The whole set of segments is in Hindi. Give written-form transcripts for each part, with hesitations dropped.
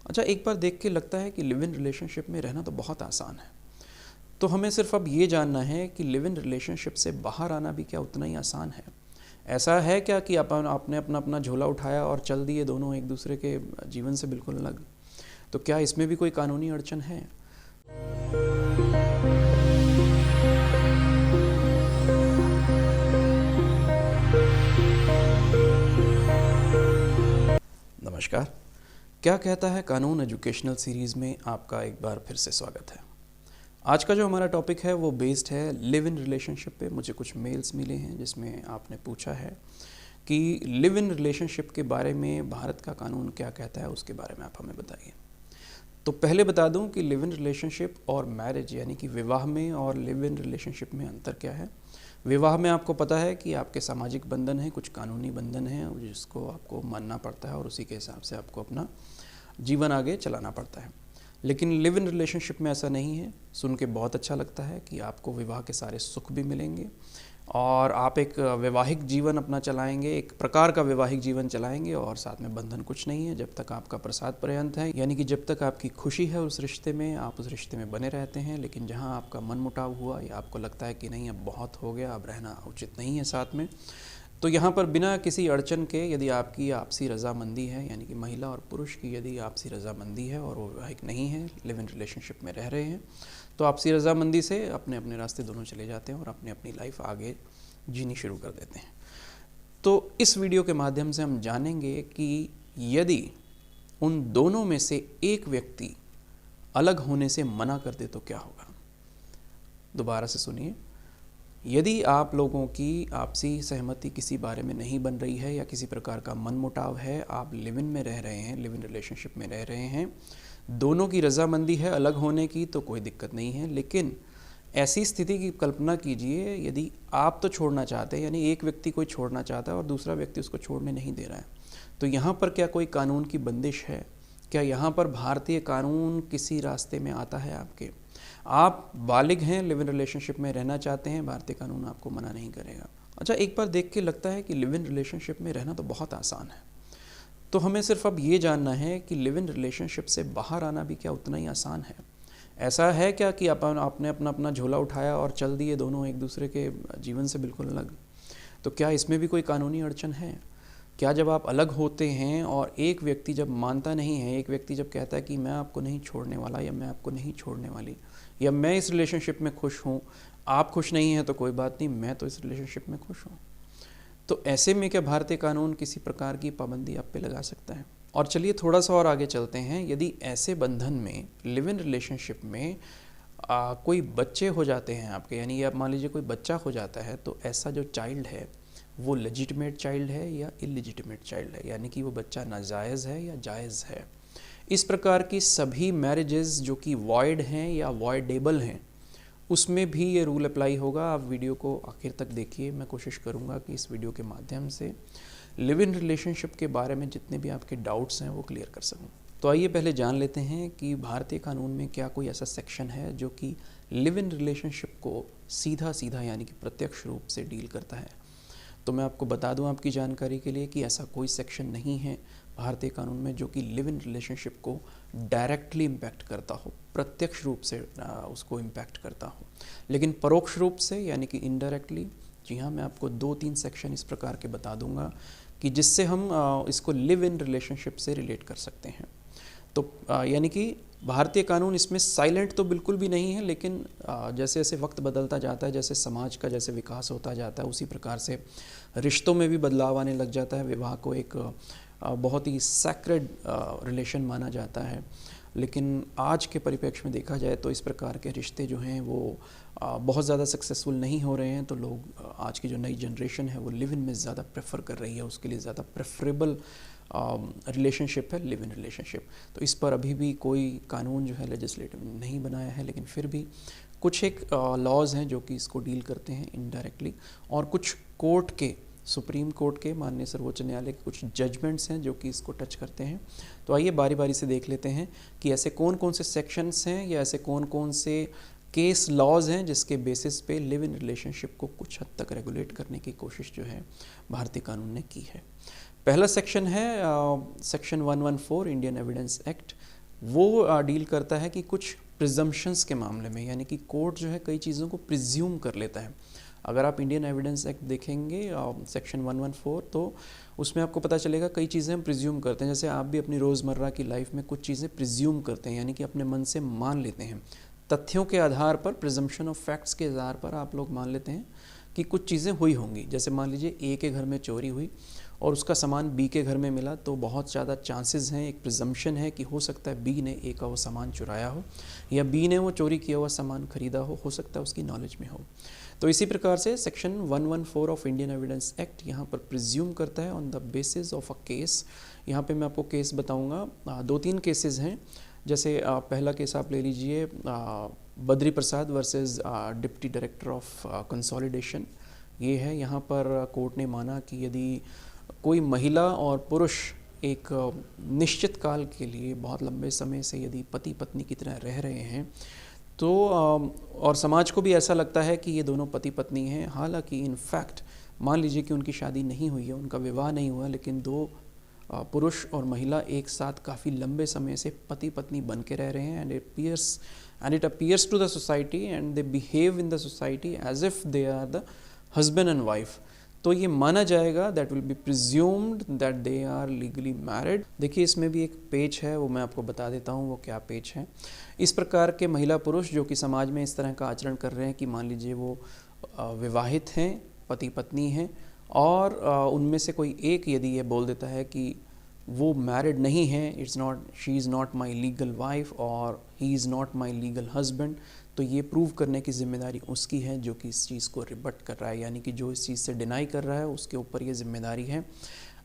अच्छा, एक बार देख के लगता है कि लिव इन रिलेशनशिप में रहना तो बहुत आसान है। तो हमें सिर्फ अब ये जानना है कि लिव इन रिलेशनशिप से बाहर आना भी क्या उतना ही आसान है। ऐसा है क्या कि आपने अपना अपना झोला उठाया और चल दिए दोनों एक दूसरे के जीवन से बिल्कुल अलग। तो क्या इसमें भी कोई कानूनी अड़चन है? नमस्कार। क्या कहता है कानून एजुकेशनल सीरीज़ में आपका एक बार फिर से स्वागत है। आज का जो हमारा टॉपिक है वो बेस्ड है लिव इन रिलेशनशिप पे। मुझे कुछ मेल्स मिले हैं जिसमें आपने पूछा है कि लिव इन रिलेशनशिप के बारे में भारत का कानून क्या कहता है, उसके बारे में आप हमें बताइए। तो पहले बता दूं कि लिव इन रिलेशनशिप और मैरिज यानी कि विवाह में और लिव इन रिलेशनशिप में अंतर क्या है। विवाह में आपको पता है कि आपके सामाजिक बंधन हैं, कुछ कानूनी बंधन हैं जिसको आपको मानना पड़ता है और उसी के हिसाब से आपको अपना जीवन आगे चलाना पड़ता है। लेकिन लिव इन रिलेशनशिप में ऐसा नहीं है। सुन के बहुत अच्छा लगता है कि आपको विवाह के सारे सुख भी मिलेंगे और आप एक वैवाहिक जीवन अपना चलाएंगे, एक प्रकार का वैवाहिक जीवन चलाएंगे और साथ में बंधन कुछ नहीं है जब तक आपका प्रसाद पर्यंत है, यानी कि जब तक आपकी खुशी है उस रिश्ते में, आप उस रिश्ते में बने रहते हैं। लेकिन जहां आपका मनमुटाव हुआ या आपको लगता है कि नहीं अब बहुत हो गया, अब रहना उचित नहीं है साथ में, तो यहाँ पर बिना किसी अड़चन के यदि आपकी आपसी रजामंदी है, यानी कि महिला और पुरुष की यदि आपसी रजामंदी है और वो वैवाहिक नहीं है, लिव इन रिलेशनशिप में रह रहे हैं, तो आपसी रजामंदी से अपने अपने रास्ते दोनों चले जाते हैं और अपनी अपनी लाइफ आगे जीनी शुरू कर देते हैं। तो इस वीडियो के माध्यम से हम जानेंगे कि यदि उन दोनों में से एक व्यक्ति अलग होने से मना कर दे तो क्या होगा। दोबारा से सुनिए। यदि आप लोगों की आपसी सहमति किसी बारे में नहीं बन रही है या किसी प्रकार का मनमुटाव है, आप लिव इन में रह रहे हैं, लिव इन रिलेशनशिप में रह रहे हैं, दोनों की रजामंदी है अलग होने की, तो कोई दिक्कत नहीं है। लेकिन ऐसी स्थिति की कल्पना कीजिए यदि आप तो छोड़ना चाहते हैं, यानी एक व्यक्ति कोई छोड़ना चाहता है और दूसरा व्यक्ति उसको छोड़ने नहीं दे रहा है, तो यहाँ पर क्या कोई कानून की बंदिश है? क्या यहाँ पर भारतीय कानून किसी रास्ते में आता है आपके? आप बालिग हैं, लिव इन रिलेशनशिप में रहना चाहते हैं, भारतीय कानून आपको मना नहीं करेगा। अच्छा, एक बार देख के लगता है कि लिव इन रिलेशनशिप में रहना तो बहुत आसान है। तो हमें सिर्फ अब ये जानना है कि लिव इन रिलेशनशिप से बाहर आना भी क्या उतना ही आसान है। ऐसा है क्या कि आपने अपना अपना झोला उठाया और चल दिए दोनों एक दूसरे के जीवन से बिल्कुल अलग। तो क्या इसमें भी कोई कानूनी अड़चन है? क्या जब आप अलग होते हैं और एक व्यक्ति जब मानता नहीं है, एक व्यक्ति जब कहता है कि मैं आपको नहीं छोड़ने वाला या मैं आपको नहीं छोड़ने वाली, या मैं इस रिलेशनशिप में खुश हूँ, आप खुश नहीं हैं तो कोई बात नहीं, मैं तो इस रिलेशनशिप में खुश हूँ, तो ऐसे में क्या भारतीय कानून किसी प्रकार की पाबंदी आप पे लगा सकता है? और चलिए थोड़ा सा और आगे चलते हैं। यदि ऐसे बंधन में, लिव इन रिलेशनशिप में कोई बच्चे हो जाते हैं आपके, यानी आप मान लीजिए कोई बच्चा हो जाता है, तो ऐसा जो चाइल्ड है वो लेजिटिमेट चाइल्ड है या इलिजिटिमेट चाइल्ड है, यानी कि वो बच्चा नाजायज़ है या जायज़ है। इस प्रकार की सभी मैरिजेस जो कि वॉइड हैं या वॉइडेबल हैं, उसमें भी ये रूल अप्लाई होगा। आप वीडियो को आखिर तक देखिए। मैं कोशिश करूँगा कि इस वीडियो के माध्यम से लिव इन रिलेशनशिप के बारे में जितने भी आपके डाउट्स हैं वो क्लियर कर सकूँ। तो आइए पहले जान लेते हैं कि भारतीय कानून में क्या कोई ऐसा सेक्शन है जो कि लिव इन रिलेशनशिप को सीधा सीधा यानी कि प्रत्यक्ष रूप से डील करता है। तो मैं आपको बता दूं आपकी जानकारी के लिए कि ऐसा कोई सेक्शन नहीं है भारतीय कानून में जो कि लिव इन रिलेशनशिप को डायरेक्टली इम्पैक्ट करता हो, प्रत्यक्ष रूप से उसको इम्पैक्ट करता हो। लेकिन परोक्ष रूप से यानी कि इनडायरेक्टली, जी हाँ, मैं आपको 2-3 सेक्शन इस प्रकार के बता दूंगा कि जिससे हम इसको लिव इन रिलेशनशिप से रिलेट कर सकते हैं। तो यानी कि भारतीय कानून इसमें साइलेंट तो बिल्कुल भी नहीं है, लेकिन जैसे जैसे वक्त बदलता जाता है, जैसे समाज का जैसे विकास होता जाता है, उसी प्रकार से रिश्तों में भी बदलाव आने लग जाता है। विवाह को एक बहुत ही सैक्रेड रिलेशन माना जाता है, लेकिन आज के परिप्रेक्ष्य में देखा जाए तो इस प्रकार के रिश्ते जो हैं वो बहुत ज़्यादा सक्सेसफुल नहीं हो रहे हैं। तो लोग, आज की जो नई जनरेशन है वो लिव इन में ज़्यादा प्रेफर कर रही है, उसके लिए ज़्यादा प्रेफरेबल रिलेशनशिप है लिव इन रिलेशनशिप। तो इस पर अभी भी कोई कानून जो है लेजिस्लेटिव नहीं बनाया है, लेकिन फिर भी कुछ एक लॉज हैं जो कि इसको डील करते हैं इनडायरेक्टली, और कुछ कोर्ट के, सुप्रीम कोर्ट के, माननीय सर्वोच्च न्यायालय के कुछ जजमेंट्स हैं जो कि इसको टच करते हैं। तो आइए बारी बारी से देख लेते हैं कि ऐसे कौन कौन से सेक्शंस हैं या ऐसे कौन कौन से केस लॉज हैं जिसके बेसिस पे लिव इन रिलेशनशिप को कुछ हद तक रेगुलेट करने की कोशिश जो है भारतीय कानून ने की है। पहला सेक्शन है सेक्शन 114 इंडियन एविडेंस एक्ट। वो डील करता है कि कुछ प्रिजम्पशंस के मामले में, यानी कि कोर्ट जो है कई चीज़ों को प्रिज्यूम कर लेता है। अगर आप इंडियन एविडेंस एक्ट देखेंगे सेक्शन 114, तो उसमें आपको पता चलेगा कई चीज़ें हम प्रिज्यूम करते हैं। जैसे आप भी अपनी रोज़मर्रा की लाइफ में कुछ चीज़ें प्रिज्यूम करते हैं, यानी कि अपने मन से मान लेते हैं। तथ्यों के आधार पर, प्रिजम्पशन ऑफ फैक्ट्स के आधार पर आप लोग मान लेते हैं कि कुछ चीज़ें हुई होंगी। जैसे मान लीजिए ए के घर में चोरी हुई और उसका सामान बी के घर में मिला, तो बहुत ज़्यादा चांसेस हैं, एक प्रिजम्पशन है कि हो सकता है बी ने ए का वो सामान चुराया हो, या बी ने वो चोरी किया हुआ सामान खरीदा हो सकता है उसकी नॉलेज में हो। तो इसी प्रकार से section 114 of Indian evidence act यहाँ पर प्रिज्यूम करता है on the basis of a case. यहाँ पे मैं आपको केस बताऊँगा, 2-3 केसेस हैं। जैसे पहला केस आप ले लीजिए, Badri Prasad versus deputy director of consolidation. ये है, यहाँ पर कोर्ट ने माना कि यदि कोई महिला और पुरुष एक निश्चित काल के लिए बहुत लंबे समय से यदि पति पत्नी की तरह रह रहे हैं, तो और समाज को भी ऐसा लगता है कि ये दोनों पति पत्नी हैं, हालांकि इन फैक्ट मान लीजिए कि उनकी शादी नहीं हुई है, उनका विवाह नहीं हुआ, लेकिन दो पुरुष और महिला एक साथ काफ़ी लंबे समय से पति पत्नी बन के रह रहे हैं, and it appears to the society and they behave in the society as if they are the husband and wife. तो ये माना जाएगा, that will be presumed that they are legally married. देखिए इसमें भी एक पेज है, वो मैं आपको बता देता हूँ वो क्या पेज है। इस प्रकार के महिला पुरुष जो कि समाज में इस तरह का आचरण कर रहे हैं कि मान लीजिए वो विवाहित हैं, पति पत्नी हैं, और उनमें से कोई एक यदि ये बोल देता है कि वो मैरिड नहीं है, she is not my legal wife और he is not my legal husband, तो ये प्रूव करने की जिम्मेदारी उसकी है जो कि इस चीज़ को रिबट कर रहा है, यानी कि जो इस चीज़ से डिनाई कर रहा है उसके ऊपर ये जिम्मेदारी है।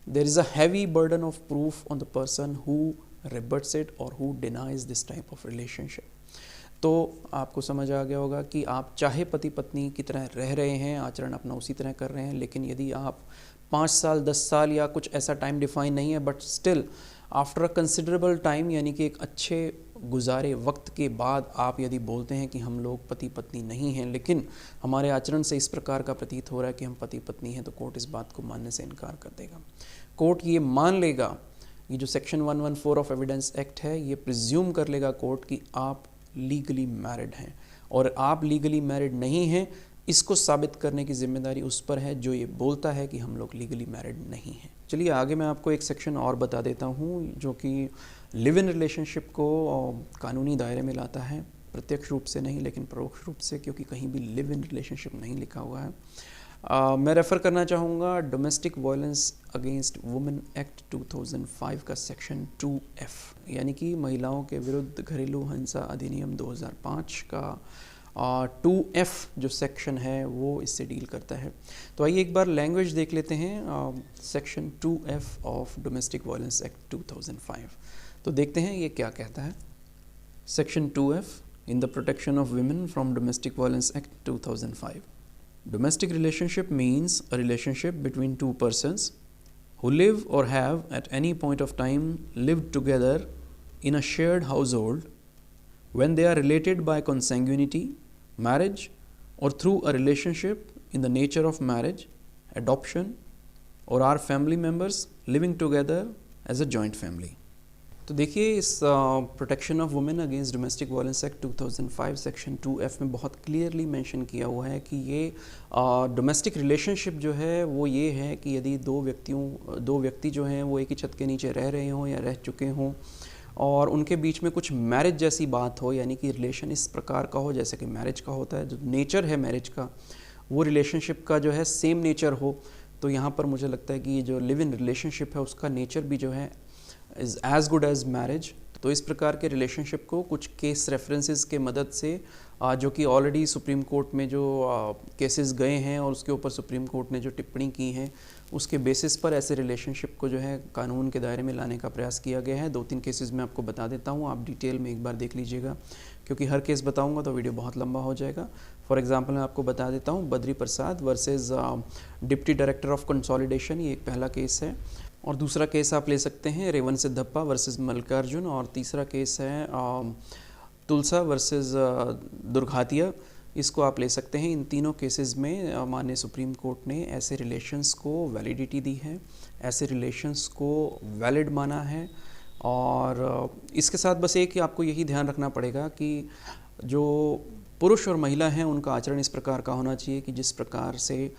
There is a heavy burden of proof on the person who rebuts it और who denies this type of relationship. तो आपको समझ आ गया होगा कि आप चाहे पति पत्नी की तरह रह रहे हैं, आचरण अपना उसी तरह कर रहे हैं, लेकिन यदि आप 5 साल 10 साल या कुछ ऐसा टाइम डिफाइन नहीं है, but still after a considerable time, यानी कि एक अच्छे गुजारे वक्त के बाद आप यदि बोलते हैं कि हम लोग पति पत्नी नहीं हैं, लेकिन हमारे आचरण से इस प्रकार का प्रतीत हो रहा है कि हम पति पत्नी हैं, तो कोर्ट इस बात को मानने से इनकार कर देगा। कोर्ट ये मान लेगा, ये जो सेक्शन 114 ऑफ एविडेंस एक्ट है, ये प्रिज्यूम कर लेगा कोर्ट कि आप लीगली मैरिड हैं, और आप लीगली मैरिड नहीं हैं इसको साबित करने की जिम्मेदारी उस पर है जो ये बोलता है कि हम लोग लीगली मैरिड नहीं हैं। चलिए आगे मैं आपको एक सेक्शन और बता देता हूँ जो कि लिव इन रिलेशनशिप को कानूनी दायरे में लाता है, प्रत्यक्ष रूप से नहीं लेकिन परोक्ष रूप से, क्योंकि कहीं भी लिव इन रिलेशनशिप नहीं लिखा हुआ है। मैं रेफ़र करना चाहूँगा domestic violence against women act 2005 का सेक्शन 2F, यानी कि महिलाओं के विरुद्ध घरेलू हिंसा अधिनियम 2005 का 2F जो सेक्शन है वो इससे डील करता है। तो आइए एक बार लैंग्वेज देख लेते हैं, section 2F of domestic violence act 2005। तो देखते हैं ये क्या कहता है। Section 2F in the protection of women from domestic violence act 2005। Domestic relationship means a relationship between two persons who live or have at any point of time lived together in a shared household when they are related by consanguinity, marriage, or through a relationship in the nature of marriage, adoption, or are family members living together as a joint family. तो देखिए इस protection of women against domestic violence act 2005 section 2F में बहुत क्लियरली मेंशन किया हुआ है कि ये डोमेस्टिक रिलेशनशिप जो है वो ये है कि यदि दो व्यक्ति जो हैं वो एक ही छत के नीचे रह रहे हों या रह चुके हों और उनके बीच में कुछ मैरिज जैसी बात हो, यानी कि रिलेशन इस प्रकार का हो जैसे कि मैरिज का होता है, जो नेचर है मैरिज का वो रिलेशनशिप का जो है सेम नेचर हो। तो यहाँ पर मुझे लगता है कि ये जो लिव इन रिलेशनशिप है उसका नेचर भी जो है is as good as marriage. तो इस प्रकार के रिलेशनशिप को कुछ केस रेफरेंसेस के मदद से जो कि ऑलरेडी सुप्रीम कोर्ट में जो केसेस गए हैं और उसके ऊपर सुप्रीम कोर्ट ने जो टिप्पणी की है उसके बेसिस पर ऐसे रिलेशनशिप को जो है कानून के दायरे में लाने का प्रयास किया गया है। 2-3 केसेस मैं आपको बता देता हूँ, आप डिटेल में एक बार देख लीजिएगा, क्योंकि हर केस बताऊँगा तो वीडियो बहुत लंबा हो जाएगा। फॉर एग्जाम्पल मैं आपको बता देता हूँ, Badri Prasad versus deputy director of consolidation, ये एक पहला केस है। और दूसरा केस आप ले सकते हैं रेवन सिद्धप्पा वर्सेस मल्लिकार्जुन, और तीसरा केस है तुलसा वर्सेस दुर्घातिया। इसको आप ले सकते हैं। इन तीनों केसेस में माननीय सुप्रीम कोर्ट ने ऐसे रिलेशंस को वैलिडिटी दी है, ऐसे रिलेशंस को वैलिड माना है। और इसके साथ बस एक ही आपको यही ध्यान रखना पड़ेगा कि जो पुरुष और महिला हैं उनका आचरण इस प्रकार का होना चाहिए कि जिस प्रकार से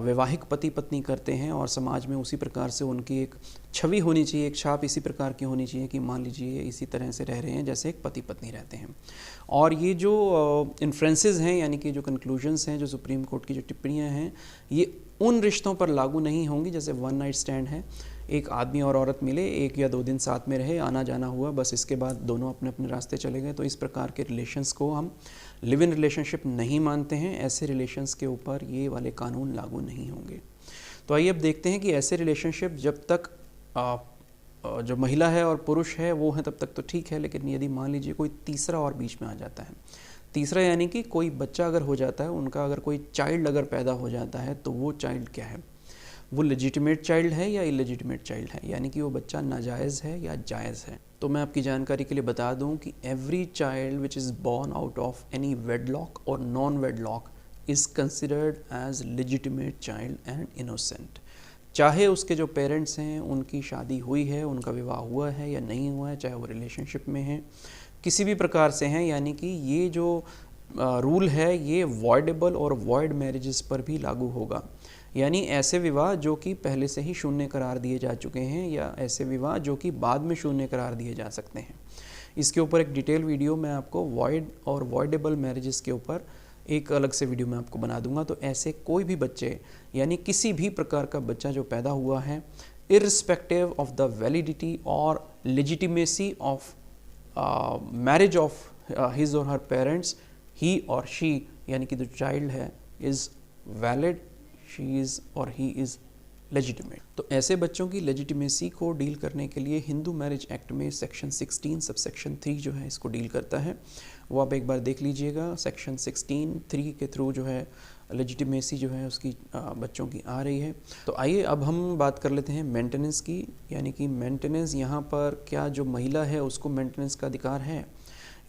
वैवाहिक पति पत्नी करते हैं और समाज में उसी प्रकार से उनकी एक छवि होनी चाहिए, एक छाप इसी प्रकार की होनी चाहिए कि मान लीजिए इसी तरह से रह रहे हैं जैसे एक पति पत्नी रहते हैं। और ये जो इन्फ्रेंसेस हैं यानी कि जो कंक्लूजन्स हैं, जो सुप्रीम कोर्ट की जो टिप्पणियां हैं, ये उन रिश्तों पर लागू नहीं होंगी जैसे वन नाइट स्टैंड है, एक आदमी और औरत मिले, 1 या 2 दिन साथ में रहे, आना जाना हुआ, बस इसके बाद दोनों अपने अपने रास्ते चले गए। तो इस प्रकार के रिलेशंस को हम लिव इन रिलेशनशिप नहीं मानते हैं। ऐसे रिलेशंस के ऊपर ये वाले कानून लागू नहीं होंगे। तो आइए अब देखते हैं कि ऐसे रिलेशनशिप जब तक जो महिला है और पुरुष है वो है तब तक तो ठीक है, लेकिन यदि मान लीजिए कोई तीसरा और बीच में आ जाता है, तीसरा यानी कि कोई बच्चा अगर हो जाता है, उनका अगर कोई चाइल्ड अगर पैदा हो जाता है, तो वो चाइल्ड क्या है, वो लेजिटिमेट चाइल्ड है या इलेजिटिमेट चाइल्ड है, यानी कि वो बच्चा नाजायज़ है या जायज़ है। तो मैं आपकी जानकारी के लिए बता दूं कि every child which is born out of any wedlock और non wedlock is considered as legitimate child and innocent. चाहे उसके जो पेरेंट्स हैं उनकी शादी हुई है, उनका विवाह हुआ है या नहीं हुआ है, चाहे वो रिलेशनशिप में हैं, किसी भी प्रकार से हैं, यानी कि ये जो रूल है ये वॉइडेबल और वॉइड मैरिजेस पर भी लागू होगा। यानी ऐसे विवाह जो कि पहले से ही शून्य करार दिए जा चुके हैं या ऐसे विवाह जो कि बाद में शून्य करार दिए जा सकते हैं। इसके ऊपर एक डिटेल वीडियो मैं आपको वॉइड और वॉइडेबल मैरिजेस के ऊपर एक अलग से वीडियो मैं आपको बना दूंगा। तो ऐसे कोई भी बच्चे यानी किसी भी प्रकार का बच्चा जो पैदा हुआ है, इर्रिस्पेक्टिव ऑफ द वैलिडिटी और legitimacy of marriage of his और हर पेरेंट्स, ही और शी यानी कि जो चाइल्ड है इज़ वैलिड, शी इज़ और ही इज़ लेजिटिमेट। तो ऐसे बच्चों की लेजिटिमेसी को डील करने के लिए हिंदू मैरिज एक्ट में सेक्शन 16 सबसेक्शन 3 जो है इसको डील करता है। वो आप एक बार देख लीजिएगा। सेक्शन 16(3) के थ्रू जो है लेजिटिमेसी जो है उसकी बच्चों की आ रही है। तो आइए अब हम बात कर लेते हैं मेंटेनेंस की, यानी कि मेंटेनेंस यहाँ पर क्या जो महिला है उसको मेंटेनेंस का अधिकार है।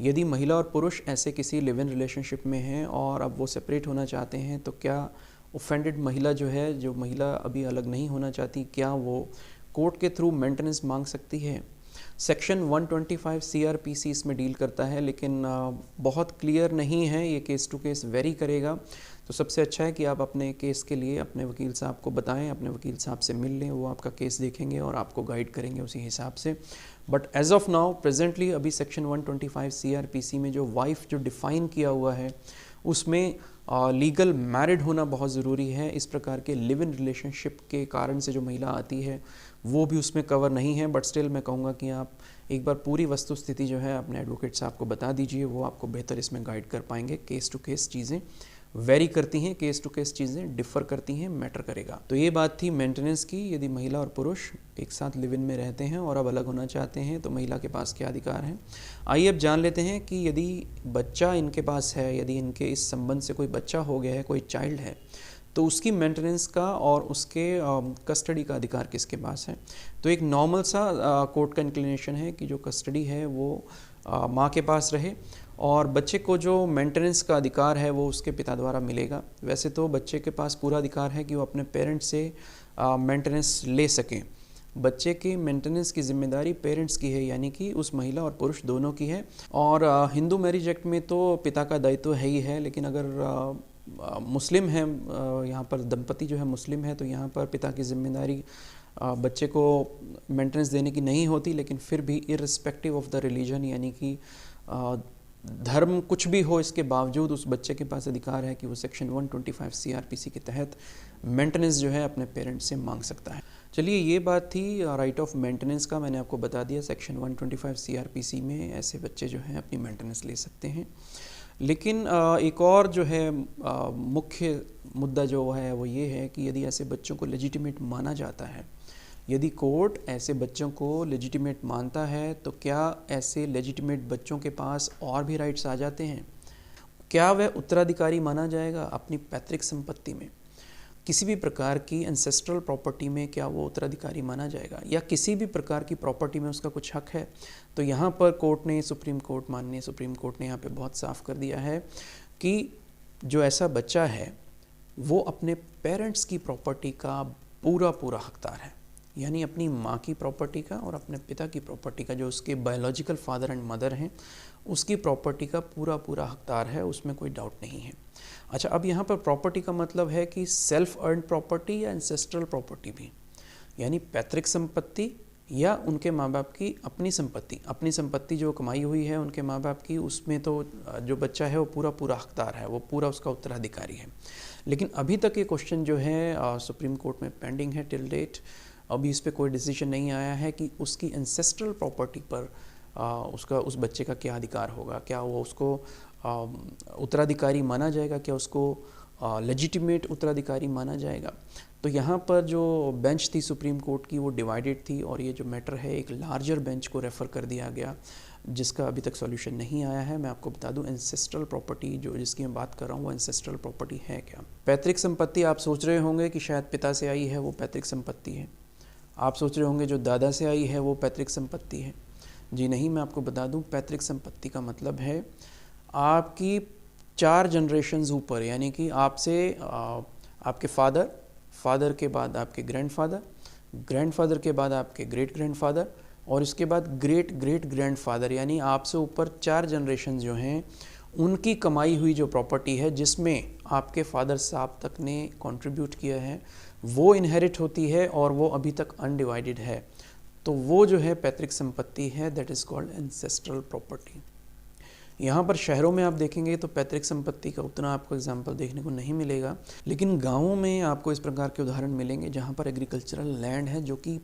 यदि महिला और पुरुष ऐसे किसी लिव इन रिलेशनशिप में हैं और अब वो सेपरेट होना चाहते हैं, तो क्या ऑफेंडेड महिला जो है, जो महिला अभी अलग नहीं होना चाहती, क्या वो कोर्ट के थ्रू मेंटेनेंस मांग सकती है। सेक्शन 125 CRPC इसमें डील करता है, लेकिन बहुत क्लियर नहीं है, ये केस टू केस वेरी करेगा। तो सबसे अच्छा है कि आप अपने केस के लिए अपने वकील साहब को बताएं, अपने वकील साहब से मिल लें, वो आपका केस देखेंगे और आपको गाइड करेंगे उसी हिसाब से। But as of now presently अभी सेक्शन 125 CRPC में जो वाइफ जो डिफ़ाइन किया हुआ है उसमें लीगल मैरिड होना बहुत ज़रूरी है। इस प्रकार के लिव इन रिलेशनशिप के कारण से जो महिला आती है वो भी उसमें कवर नहीं है। बट स्टिल मैं कहूँगा कि आप एक बार पूरी वस्तु स्थिति जो है अपने एडवोकेट साहब को बता दीजिए, वो आपको बेहतर इसमें गाइड कर पाएंगे। केस टू केस चीज़ें वेरी करती हैं, केस टू केस चीज़ें डिफ़र करती हैं, मैटर करेगा। तो ये बात थी मेंटेनेंस की। यदि महिला और पुरुष एक साथ लिव इन में रहते हैं और अब अलग होना चाहते हैं तो महिला के पास क्या अधिकार हैं। आइए अब जान लेते हैं कि यदि बच्चा इनके पास है, यदि इनके इस संबंध से कोई बच्चा हो गया है, कोई चाइल्ड है, तो उसकी मेंटेनेंस का और उसके कस्टडी का अधिकार किसके पास है। तो एक नॉर्मल सा कोर्ट का इंक्लिनेशन है कि जो कस्टडी है वो माँ के पास रहे और बच्चे को जो मेंटेनेंस का अधिकार है वो उसके पिता द्वारा मिलेगा। वैसे तो बच्चे के पास पूरा अधिकार है कि वो अपने पेरेंट्स से मेंटेनेंस ले सकें। बच्चे की मेंटेनेंस की जिम्मेदारी पेरेंट्स की है, यानी कि उस महिला और पुरुष दोनों की है। और हिंदू मैरिज एक्ट में तो पिता का दायित्व है ही है, लेकिन अगर मुस्लिम है, यहाँ पर दंपति जो है मुस्लिम है, तो यहाँ पर पिता की जिम्मेदारी बच्चे को मेंटेनेंस देने की नहीं होती। लेकिन फिर भी इर्रिस्पेक्टिव ऑफ द रिलीजन, यानी कि धर्म कुछ भी हो, इसके बावजूद उस बच्चे के पास अधिकार है कि वो सेक्शन 125 CRPC के तहत मेंटेनेंस जो है अपने पेरेंट्स से मांग सकता है। चलिए, ये बात थी राइट ऑफ मेंटेनेंस का, मैंने आपको बता दिया। सेक्शन 125 CRPC में ऐसे बच्चे जो हैं अपनी मेंटेनेंस ले सकते हैं। लेकिन एक और जो है मुख्य मुद्दा जो है वो ये है कि यदि ऐसे बच्चों को लेजिटिमेट माना जाता है, यदि कोर्ट ऐसे बच्चों को लेजिटिमेट मानता है, तो क्या ऐसे लेजिटिमेट बच्चों के पास और भी राइट्स आ जाते हैं। क्या वह उत्तराधिकारी माना जाएगा अपनी पैतृक संपत्ति में, किसी भी प्रकार की एंसेस्ट्रल प्रॉपर्टी में क्या वो उत्तराधिकारी माना जाएगा, या किसी भी प्रकार की प्रॉपर्टी में उसका कुछ हक है। तो यहाँ पर कोर्ट ने, सुप्रीम कोर्ट, माननीय सुप्रीम कोर्ट ने यहाँ पे बहुत साफ कर दिया है कि जो ऐसा बच्चा है वो अपने पेरेंट्स की प्रॉपर्टी का पूरा पूरा हकदार है, यानी अपनी माँ की प्रॉपर्टी का और अपने पिता की प्रॉपर्टी का, जो उसके बायोलॉजिकल फादर एंड मदर हैं, उसकी प्रॉपर्टी का पूरा पूरा हकदार है, उसमें कोई डाउट नहीं है। अच्छा, अब यहाँ पर प्रॉपर्टी का मतलब है कि सेल्फ अर्न प्रॉपर्टी या एंसेस्ट्रल प्रॉपर्टी भी, यानी पैतृक संपत्ति या उनके माँ बाप की अपनी संपत्ति जो कमाई हुई है उनके माँ बाप की, उसमें तो जो बच्चा है वो पूरा पूरा हकदार है, वो पूरा उसका उत्तराधिकारी है। लेकिन अभी तक ये क्वेश्चन जो है सुप्रीम कोर्ट में पेंडिंग है टिल डेट। अभी इस पे कोई डिसीजन नहीं आया है कि उसकी एंसेस्ट्रल प्रॉपर्टी पर उस बच्चे का क्या अधिकार होगा, क्या वो उसको उत्तराधिकारी माना जाएगा, क्या उसको लेजिटिमेट उत्तराधिकारी माना जाएगा। तो यहाँ पर जो बेंच थी सुप्रीम कोर्ट की वो डिवाइडेड थी और ये जो मैटर है एक लार्जर बेंच को रेफ़र कर दिया गया, जिसका अभी तक सॉल्यूशन नहीं आया है। मैं आपको बता दूं एंसेस्ट्रल प्रॉपर्टी जो जिसकी मैं बात कर रहा हूँ वो एंसेस्ट्रल प्रॉपर्टी है क्या। पैतृक संपत्ति, आप सोच रहे होंगे कि शायद पिता से आई है वो पैतृक संपत्ति है, आप सोच रहे होंगे जो दादा से आई है वो पैतृक संपत्ति है। जी नहीं, मैं आपको बता दूं पैतृक संपत्ति का मतलब है आपकी 4 जनरेशन्स ऊपर, यानी कि आपसे आपके फादर के बाद आपके ग्रैंडफादर के बाद आपके ग्रेट ग्रैंडफादर और इसके बाद ग्रेट ग्रेट ग्रैंडफादर, यानी आपसे ऊपर 4 जनरेशन जो हैं उनकी कमाई हुई जो प्रॉपर्टी है जिसमें आपके फादर साहब तक ने कंट्रीब्यूट किया है वो इनहेरिट होती है और वो अभी तक अनडिवाइडेड है, तो वो जो है पैतृक संपत्ति है, that is called ancestral property. यहाँ पर शहरों में आप देखेंगे तो पैतृक संपत्ति का उतना आपको एग्जाम्पल देखने को नहीं मिलेगा, लेकिन गाँवों में आपको इस प्रकार के उदाहरण मिलेंगे जहाँ पर एग्रीकल्चरल लैंड है जो कि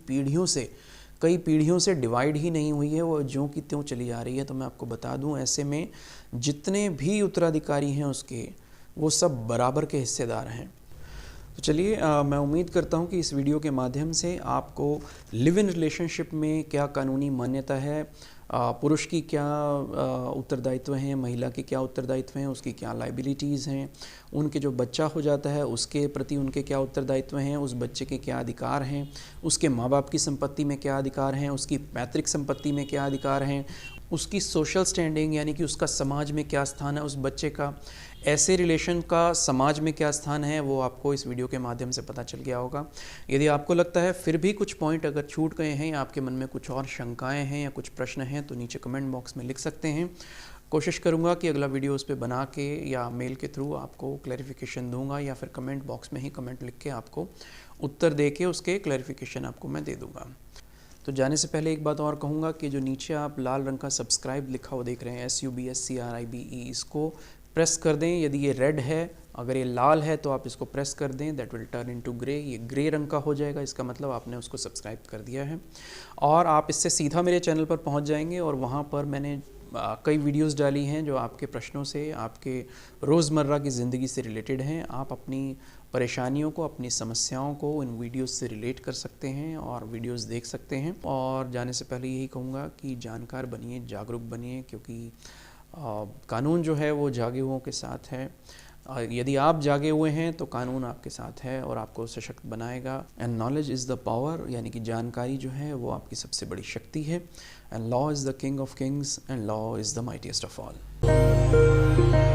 कई पीढ़ियों से डिवाइड ही नहीं हुई है, वो ज्यों की त्यों चली आ रही है। तो मैं आपको बता दूं ऐसे में जितने भी उत्तराधिकारी हैं उसके, वो सब बराबर के हिस्सेदार हैं। तो चलिए मैं उम्मीद करता हूं कि इस वीडियो के माध्यम से आपको लिव इन रिलेशनशिप में क्या कानूनी मान्यता है, पुरुष की क्या उत्तरदायित्व हैं, महिला के क्या उत्तरदायित्व हैं, उसकी क्या लाइबिलिटीज़ हैं, उनके जो बच्चा हो जाता है उसके प्रति उनके क्या उत्तरदायित्व हैं, उस बच्चे के क्या अधिकार हैं, उसके माँ बाप की संपत्ति में क्या अधिकार हैं, उसकी पैतृक संपत्ति में क्या अधिकार हैं, उसकी सोशल स्टैंडिंग यानी कि उसका समाज में क्या स्थान है, उस बच्चे का ऐसे रिलेशन का समाज में क्या स्थान है, वो आपको इस वीडियो के माध्यम से पता चल गया होगा। यदि आपको लगता है फिर भी कुछ पॉइंट अगर छूट गए हैं या आपके मन में कुछ और शंकाएं हैं या कुछ प्रश्न हैं तो नीचे कमेंट बॉक्स में लिख सकते हैं। कोशिश करूंगा कि अगला वीडियो उस पर बना के या मेल के थ्रू आपको क्लैरिफिकेशन दूंगा या फिर कमेंट बॉक्स में ही कमेंट लिख के आपको उत्तर दे के उसके क्लैरिफिकेशन आपको मैं दे दूँगा। तो जाने से पहले एक बात और कहूँगा कि जो नीचे आप लाल रंग का सब्सक्राइब लिखा हुआ देख रहे हैं SUBSCRIBE, इसको प्रेस कर दें। यदि ये रेड है, अगर ये लाल है तो आप इसको प्रेस कर दें, that will turn into grey, ये ग्रे रंग का हो जाएगा, इसका मतलब आपने उसको सब्सक्राइब कर दिया है। और आप इससे सीधा मेरे चैनल पर पहुंच जाएंगे और वहां पर मैंने कई वीडियोस डाली हैं जो आपके प्रश्नों से, आपके रोज़मर्रा की ज़िंदगी से रिलेटेड हैं। आप अपनी परेशानियों को, अपनी समस्याओं को इन वीडियोस से रिलेट कर सकते हैं और वीडियोस देख सकते हैं। और जाने से पहले यही कहूँगा कि जानकार बनिए, जागरूक बनिए, क्योंकि कानून जो है वो जागे हुओं के साथ है। यदि आप जागे हुए हैं तो कानून आपके साथ है और आपको सशक्त बनाएगा। And knowledge is the power, यानी कि जानकारी जो है वो आपकी सबसे बड़ी शक्ति है। And law is the king of Kings and law is the mightiest of all.